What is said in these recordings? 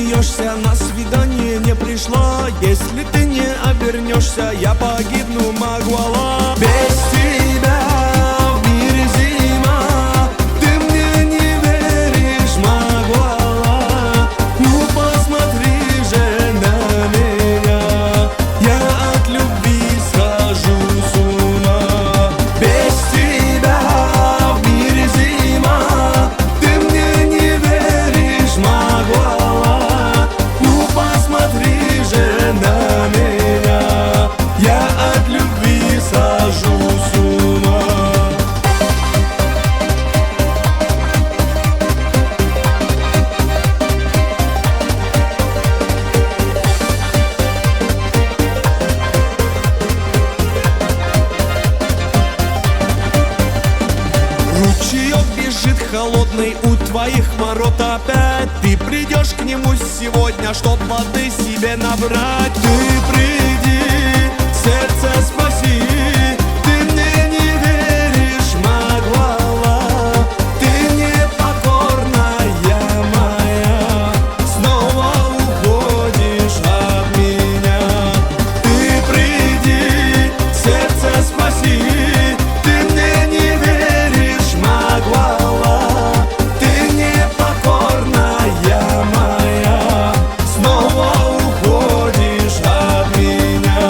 смеешься, на свидание не пришла. Если ты не обернешься, я погибну, Магуала. Без тебя в мире зима, ты мне не веришь, Магуала. Ну посмотри же на меня, я от любви схожу с ума. Без тебя в мире зима, ты мне не веришь, Магуала. Ну посмотри же на меня, я от любви схожу с ума. Ручеек бежит холодный у твоих ворот опять. Ты придешь к нему сегодня, чтоб воды себе набрать. Ты приди, сердце спаси, ты мне не веришь, Магуала. Ты непокорная моя, снова уходишь от меня. Ты приди, сердце спаси, ты мне не веришь, Магуала. Ты непокорная моя, снова уходишь от меня.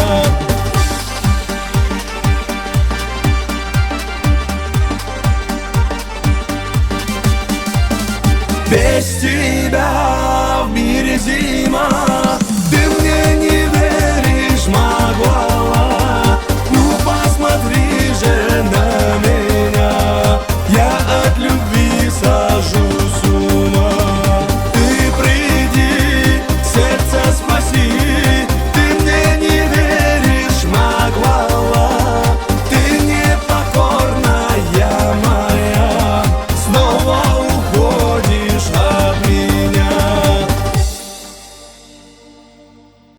Без тебя в мире зима,